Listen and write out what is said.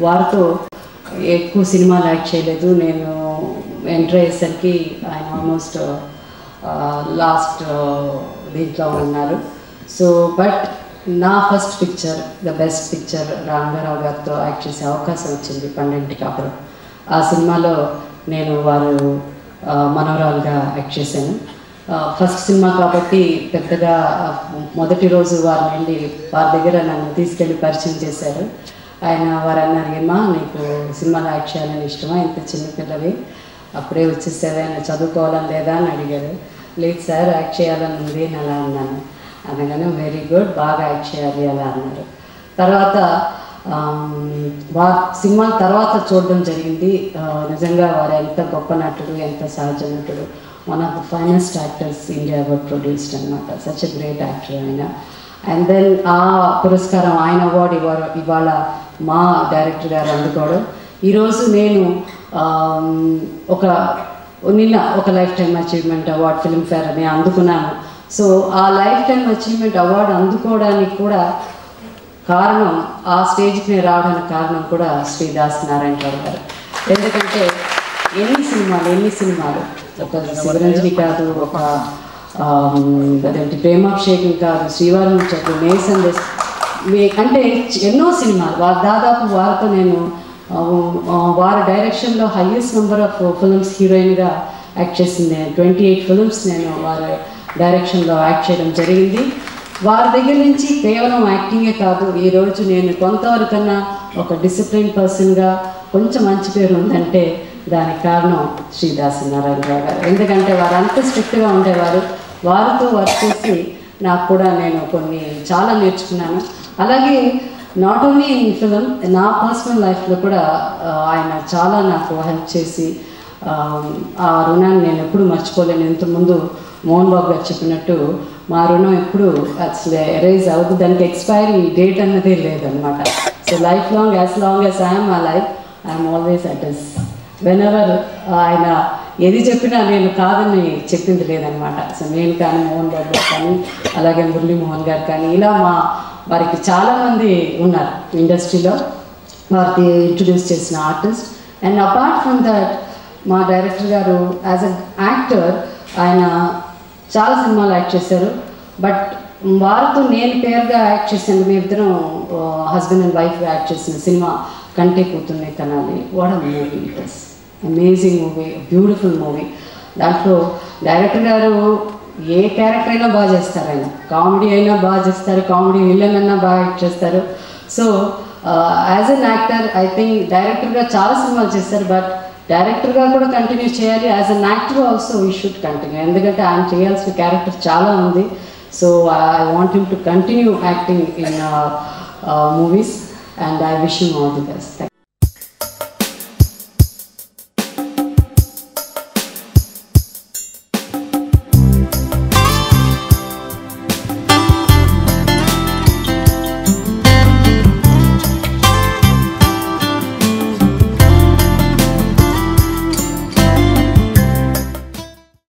వారితో ఎక్కువ సినిమాలు యాక్ట్ చేయలేదు. నేను ఎంటర్ అయ్యేసరికి ఆయన ఆల్మోస్ట్ లాస్ట్ దీంట్లో ఉన్నారు. సో బట్ నా first picture, the best picture, Rangarao గారితో యాక్ట్ చేసే అవకాశం వచ్చింది, పండింటి కాపురం. ఆ సినిమాలో నేను వారు మనోరాలుగా యాక్ట్ చేశాను. ఫస్ట్ సినిమా కాబట్టి పెద్దగా మొదటి రోజు వారిని వెళ్ళి వారి దగ్గర నన్ను తీసుకెళ్ళి పరిచయం చేశారు. వారు అన్నారు, ఏమా నీకు సినిమాలో యాక్ట్ చేయాలని ఇష్టమా, ఇంత చిన్నపిల్లవి అప్పుడే వచ్చేసేవే, చదువుకోవాలని లేదా అని అడిగారు. లేదు సార్, యాక్ట్ చేయాలని ఉంది అని అలా అన్నాను. అనగానే వెరీ గుడ్, బాగా యాక్ట్ చేయాలి అలా అన్నారు. తర్వాత సినిమా తర్వాత చూడడం జరిగింది. నిజంగా వారు ఎంత గొప్ప నటుడు, ఎంత సహజ నటుడు, one of the finest actors India ever produced అనమాట. సచ్ ఎ గ్రేట్ యాక్టర్ ఆయన. అండ్ దెన్ ఆ పురస్కారం, ఆయన అవార్డు ఇవాళ మా డైరెక్టర్ గారు అందుకోవడం. ఈరోజు నేను నిన్న ఒక life time achievement award Filmfare అని అందుకున్నాను. సో ఆ లైఫ్ టైమ్ అచీవ్మెంట్ అవార్డు అందుకోవడానికి కూడా కారణం, ఆ స్టేజ్కి నేను రావడానికి కారణం కూడా శ్రీ దాస్ నారాయణరావు గారు. ఎందుకంటే ఎన్ని సినిమాలు ఒక శివరంజని కాదు, ఒక అదేంటి ప్రేమాభిషేకం కాదు, శ్రీవారం ముచ్చట్లు, నేసన్ అంటే ఎన్నో సినిమాలు దాదాపు వారితో నేను వారి డైరెక్షన్లో హైయెస్ట్ నెంబర్ ఆఫ్ ఫిల్మ్స్ హీరోయిన్గా యాక్ట్ చేసింది. 28 ఫిల్మ్స్ నేను వారి డైరెక్షన్లో యాక్ట్ చేయడం జరిగింది. వారి దగ్గర నుంచి కేవలం యాక్టింగే కాదు, ఈరోజు నేను కొంతవరకన్నా ఒక డిసిప్లిన్ పర్సన్గా కొంచెం మంచి పేరు ఉందంటే దానికి కారణం శ్రీ దాస్ నారాయణరావు గారు. ఎందుకంటే వారు అంత స్ట్రిక్ట్గా ఉండేవారు. వారితో వర్క్ చేసి నాకు కూడా నేను చాలా నేర్చుకున్నాను. అలాగే నాట్ ఓన్లీ ఇన్ ఫిలిం, నా పర్సనల్ లైఫ్లో కూడా ఆయన చాలా నాకు హెల్ప్ చేసి ఆ రుణాన్ని నేను ఎప్పుడు మర్చిపోలేను. ఇంతకుముందు మోహన్ బాబు గారు చెప్పినట్టు మా రుణం ఎప్పుడు అసలు ఎరేజ్ అవ్వదు, దానికి ఎక్స్పైరీ డేట్ అన్నదే లేదనమాట. So life long, as long as I'm alive, I'm always at his. Whenever ఆయన ఏది చెప్పినా నేను కాదని చెప్పింది లేదనమాట. సో నేను కానీ, మోహన్ బాబు గారు కానీ, అలాగే మురళీ మోహన్ గారు కానీ, ఇలా వారికి చాలామంది ఉన్నారు ఇండస్ట్రీలో, వారికి ఇంట్రడ్యూస్ చేసిన artist. And apart from that మా డైరెక్టర్ గారు యాజ్ అ యాక్టర్ ఆయన చాలా సినిమాలు యాక్ట్ చేశారు. బట్ వారితో నేను పేరుగా యాక్ట్ చేశాను. మేమిద్దరం హస్బెండ్ అండ్ వైఫ్గా యాక్ట్ చేసిన సినిమా కంటే కూతుర్నే కనాలి. What a movie it is, amazing movie, beautiful movie. దాంట్లో డైరెక్టర్ గారు ఏ క్యారెక్టర్ అయినా బాగా చేస్తారు. ఆయన కామెడీ అయినా బాగా చేస్తారు, కామెడీ విలన్ అయినా బాగా యాక్ట్ చేస్తారు. So as an actor I think డైరెక్టర్గా చాలా సినిమాలు చేస్తారు, బట్ డైరెక్టర్గా కూడా కంటిన్యూ చేయాలి. As an actor also we should continue, ఎందుకంటే ఆయన చేయాల్సిన క్యారెక్టర్ చాలా ఉంది. So I want him to continue acting in movies and I wish him all the best.